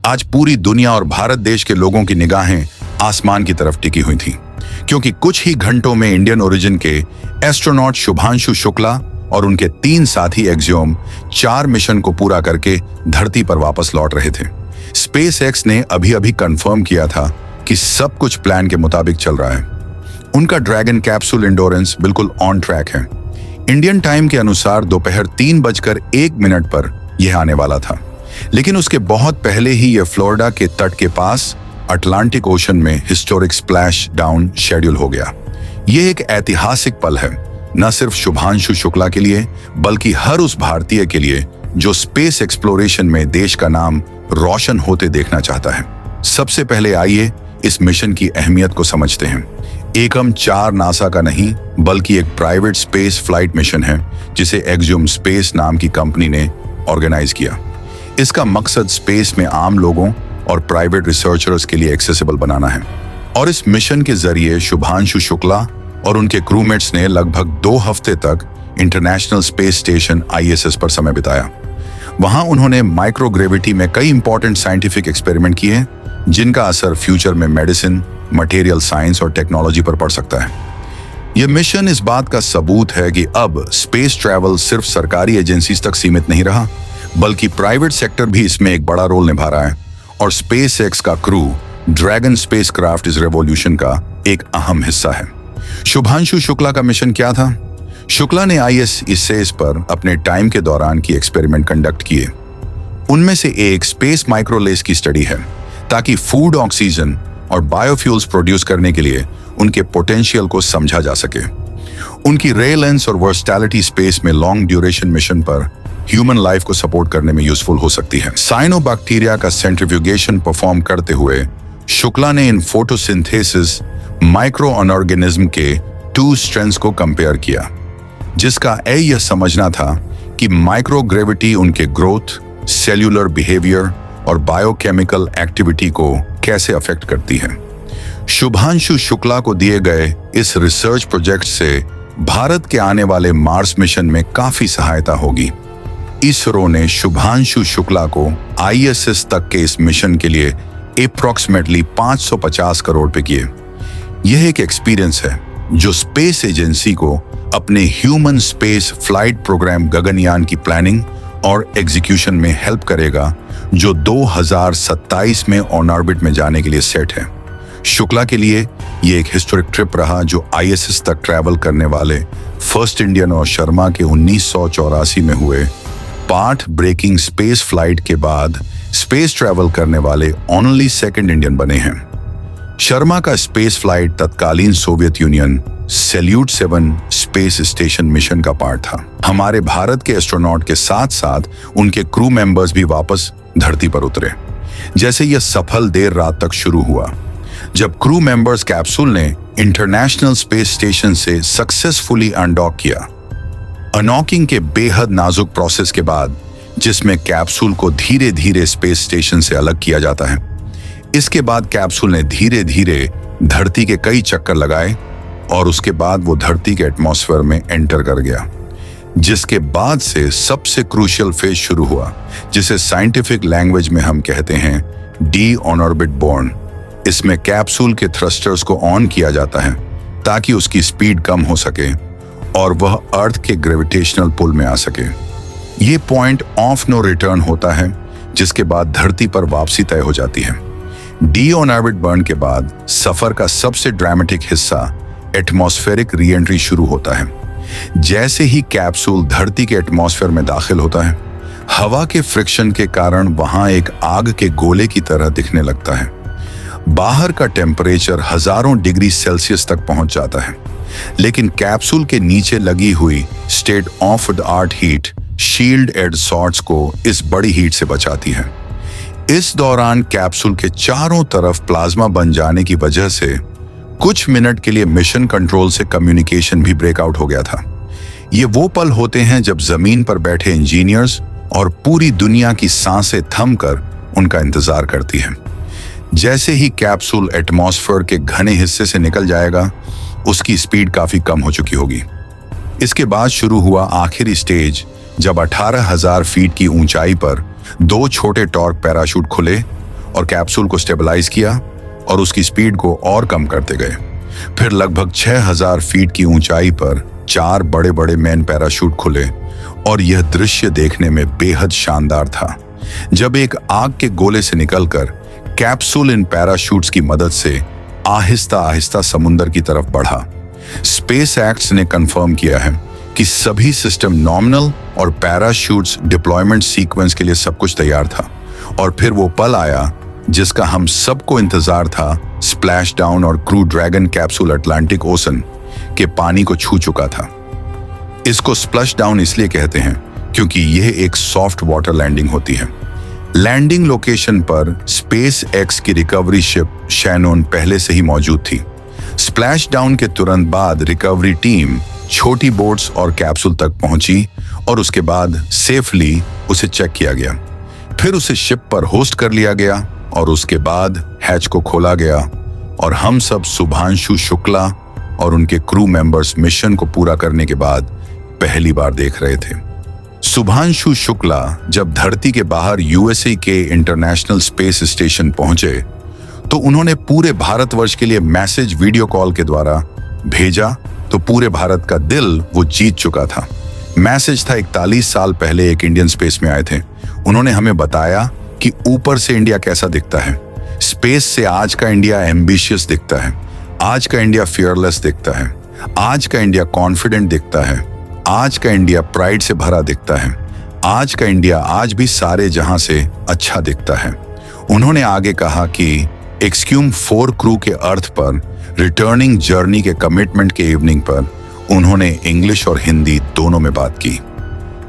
आज पूरी दुनिया और भारत देश के लोगों की निगाहें आसमान की तरफ टिकी हुई थीं, क्योंकि कुछ ही घंटों में इंडियन ओरिजिन के एस्ट्रोनॉट शुभांशु शुक्ला और उनके 3 साथी एक्सियोम 4 मिशन को पूरा करके धरती पर वापस लौट रहे थे। स्पेसएक्स ने अभी कंफर्म किया था कि सब कुछ प्लान के मुताबिक चल रहा है। उनका ड्रैगन कैप्सूल इंडोरेंस बिल्कुल ऑन ट्रैक है। इंडियन टाइम के अनुसार दोपहर 3:01 पर यह आने वाला था, लेकिन उसके बहुत पहले ही यह फ्लोरिडा के तट के पास अटलांटिक ओशन में हिस्टोरिक स्प्लैश डाउन शेड्यूल हो गया। यह एक ऐतिहासिक पल है, न सिर्फ शुभांशु शुक्ला के लिए बल्कि हर उस भारतीय के लिए जो स्पेस एक्सप्लोरेशन में देश का नाम रोशन होते देखना चाहता है। सबसे पहले आइए इस मिशन की अहमियत को समझते हैं। एकम 4 नासा का नहीं बल्कि एक प्राइवेट स्पेस फ्लाइट मिशन है जिसे एक्सियोम स्पेस नाम की कंपनी ने ऑर्गेनाइज किया। इसका मकसद स्पेस में आम लोगों और प्राइवेट रिसर्चर्स के लिए एक्सेसिबल बनाना है। और इस मिशन के जरिए शुभांशु शुक्ला और उनके क्रूमेट्स ने लगभग 2 हफ्ते तक इंटरनेशनल स्पेस स्टेशन ISS पर समय बिताया। वहां उन्होंने माइक्रोग्रेविटी में कई इंपॉर्टेंट साइंटिफिक एक्सपेरिमेंट किए जिनका असर फ्यूचर में मेडिसिन, मटेरियल साइंस और टेक्नोलॉजी पर पड़ सकता है। यह मिशन इस बात का सबूत है कि अब स्पेस ट्रैवल सिर्फ सरकारी एजेंसीज तक सीमित नहीं रहा, बल्कि प्राइवेट सेक्टर भी इसमें एक बड़ा रोल निभा रहा है। और स्पेसएक्स का क्रू ड्रैगन स्पेसक्राफ्ट इस रेवोल्यूशन का एक अहम हिस्सा है। शुभांशु शुक्ला का मिशन क्या था? शुक्ला ने ISS पर अपने टाइम के दौरान की एक्सपेरिमेंट कंडक्ट किए। उनमें से एक स्पेस माइक्रोलेस की स्टडी है, ताकि फूड, ऑक्सीजन और बायोफ्यूल्स प्रोड्यूस करने के लिए उनके पोटेंशियल को समझा जा सके। उनकी रे लेंस और वर्सटैलिटी स्पेस में लॉन्ग ड्यूरेशन मिशन पर ह्यूमन लाइफ को सपोर्ट करने में यूजफुल हो सकती है। साइनोबैक्टीरिया का सेंट्रीफ्यूगेशन परफॉर्म करते हुए शुक्ला ने इन फोटोसिंथेसिस माइक्रो ऑर्गेनिज्म के 2 स्ट्रेंथ्स को कंपेयर किया, जिसका यह समझना था कि माइक्रोग्रेविटी उनके ग्रोथ, सेल्यूलर बिहेवियर और बायोकेमिकल एक्टिविटी को कैसे अफेक्ट करती है। शुभांशु शुक्ला को दिए गए इस रिसर्च प्रोजेक्ट से भारत के आने वाले मार्स मिशन में काफी सहायता होगी। इसरो ने शुभांशु शुक्ला को ISS तक के इस मिशन के लिए अप्रॉक्सीमेटली 550 करोड़ पे किए। यह एक एक्सपीरियंस है जो स्पेस एजेंसी को अपने human space flight program Gaganyaan की प्लानिंग और एग्जीक्यूशन में हेल्प करेगा, जो 2027 में ऑन ऑर्बिट में जाने के लिए सेट है। शुक्ला के लिए यह एक हिस्टोरिक ट्रिप रहा, जो ISS तक ट्रैवल करने वाले फर्स्ट इंडियन और शर्मा के 1984 में हुए पार्ट ब्रेकिंग स्पेस फ्लाइट के बाद स्पेस ट्रैवल करने वाले ओनली 2nd इंडियन बने हैं। शर्मा का स्पेस फ्लाइट तत्कालीन Soviet union salute 7 space station mission का पार्ट था। हमारे भारत के एस्ट्रोनॉट के साथ साथ उनके क्रू मेंबर्स भी वापस धरती पर उतरे। जैसे यह सफल देर रात तक शुरू हुआ, जब क्रू मेंबर्स कैप्सूल ने इंटरनेशनल स्पेस स्टेशन से सक्सेसफुली अनडॉक किया। अनॉकिंग के बेहद नाजुक प्रोसेस के बाद, जिसमें कैप्सूल को धीरे धीरे स्पेस स्टेशन से अलग किया जाता है, इसके बाद कैप्सूल ने धीरे धीरे धरती के कई चक्कर लगाए और उसके बाद वो धरती के एटमॉस्फेयर में एंटर कर गया, जिसके बाद से सबसे क्रूशियल फेज शुरू हुआ, जिसे साइंटिफिक लैंग्वेज में हम कहते हैं डी ऑन ऑर्बिट बॉर्न। इसमें कैप्सूल के थ्रस्टर्स को ऑन किया जाता है ताकि उसकी स्पीड कम हो सके और वह अर्थ के ग्रेविटेशनल पुल में आ सके। ये पॉइंट ऑफ नो रिटर्न होता है, जिसके बाद धरती पर वापसी तय हो जाती है। डी ऑन ऑर्बिट बर्न के बाद सफर का सबसे ड्रामेटिक हिस्सा एटमॉस्फेरिक री एंट्री शुरू होता है। जैसे ही कैप्सूल धरती के एटमॉस्फेयर में दाखिल होता है, हवा के फ्रिक्शन के कारण वहां एक आग के गोले की तरह दिखने लगता है। बाहर का टेम्परेचर हजारों डिग्री सेल्सियस तक पहुंच जाता है, लेकिन कैप्सूल के नीचे लगी हुई state of the art heat shield एड सॉर्ट्स को इस बड़ी हीट से बचाती है। इस दौरान कैप्सूल के चारों तरफ प्लाज्मा बन जाने की वजह से कुछ मिनट के लिए मिशन कंट्रोल से कम्युनिकेशन भी ब्रेकआउट हो गया था। ये वो पल होते हैं जब जमीन पर बैठे इंजीनियर्स और पूरी दुनिया की सांसें थमकर उनका इंतजार करती है। जैसे ही कैप्सूल एटमॉस्फेयर के घने हिस्से से निकल जाएगा, उसकी स्पीड काफी कम हो चुकी होगी। इसके बाद शुरू हुआ आखिरी स्टेज, जब 18,000 फीट की ऊंचाई पर 2 छोटे टॉर्क पैराशूट खुले और कैप्सूल को स्टेबलाइज किया और उसकी स्पीड को और कम करते गए। फिर लगभग 6000 फीट की ऊंचाई पर 4 बड़े बड़े मेन पैराशूट खुले और यह दृश्य देखने में बेहद शानदार था। जब एक आग के गोले से निकलकर कैप्सूल इन पैराशूट्स की मदद से आहिस्ता आहिस्ता समुद्र की तरफ बढ़ा। स्पेस एक्ट्स ने कंफर्म किया है कि सभी सिस्टम नॉमिनल और पैराशूट्स डिप्लॉयमेंट सीक्वेंस के लिए सब कुछ तैयार था। और फिर वो पल आया जिसका हम सबको इंतजार था। स्प्लैश डाउन और crew dragon capsule Atlantic ocean के पानी को छू चुका था। इसको स्प्लैश डाउन इसलिए कहते हैं क्योंकि यह एक सॉफ्ट वाटर लैंडिंग होती है। लैंडिंग लोकेशन पर स्पेस एक्स की रिकवरी शिप शैनोन पहले से ही मौजूद थी। स्प्लैश डाउन के तुरंत बाद रिकवरी टीम छोटी बोट्स और कैप्सूल तक पहुंची और उसके बाद सेफली उसे चेक किया गया। फिर उसे शिप पर होस्ट कर लिया गया और उसके बाद हैच को खोला गया और हम सब शुभांशु शुक्ला और उनके क्रू मेंबर्स मिशन को पूरा करने के बाद पहली बार देख रहे थे। शुभांशु शुक्ला जब धरती के बाहर यूएसए के इंटरनेशनल स्पेस स्टेशन पहुंचे तो उन्होंने पूरे भारतवर्ष के लिए मैसेज वीडियो कॉल के द्वारा भेजा। तो पूरे भारत का दिल वो जीत चुका था। मैसेज था 41 साल पहले एक इंडियन स्पेस में आए थे। उन्होंने हमें बताया कि ऊपर से इंडिया कैसा दिखता है। स्पेस से आज का इंडिया एम्बिशियस दिखता है, आज का इंडिया फियरलेस दिखता है, आज का इंडिया कॉन्फिडेंट दिखता है, आज का इंडिया प्राइड से भरा दिखता है, आज का इंडिया आज भी सारे जहां से अच्छा दिखता है। उन्होंने आगे कहा कि एक्सक्यूम 4 क्रू के अर्थ पर रिटर्निंग जर्नी के कमिटमेंट के इवनिंग पर उन्होंने इंग्लिश और हिंदी दोनों में बात की।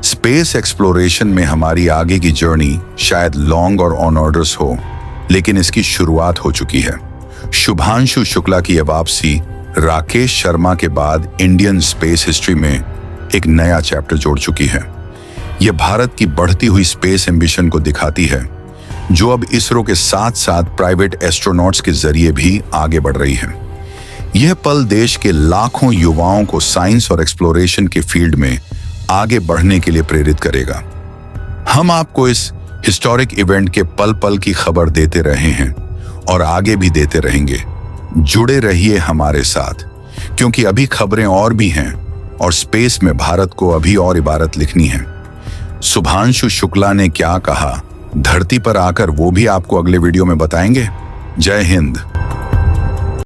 स्पेस एक्सप्लोरेशन में हमारी आगे की जर्नी शायद लॉन्ग और ऑन ऑर्डर्स हो, लेकिन इसकी शुरुआत हो चुकी है। शुभांशु शुक्ला की यह वापसी राकेश शर्मा के बाद इंडियन स्पेस हिस्ट्री में एक नया चैप्टर जोड़ चुकी है। यह भारत की बढ़ती हुई स्पेस एम्बिशन को दिखाती है, जो अब इसरो के साथ साथ प्राइवेट एस्ट्रोनॉट्स के जरिए भी आगे बढ़ रही है। यह पल देश के लाखों युवाओं को साइंस और एक्सप्लोरेशन के फील्ड में आगे बढ़ने के लिए प्रेरित करेगा। हम आपको इस हिस्टोरिक इवेंट के पल पल की खबर देते रहे हैं और आगे भी देते रहेंगे। जुड़े रहिए हमारे साथ, क्योंकि अभी खबरें और भी हैं और स्पेस में भारत को अभी और इबारत लिखनी है। शुभांशु शुक्ला ने क्या कहा धरती पर आकर वो भी आपको अगले वीडियो में बताएंगे। जय हिंद।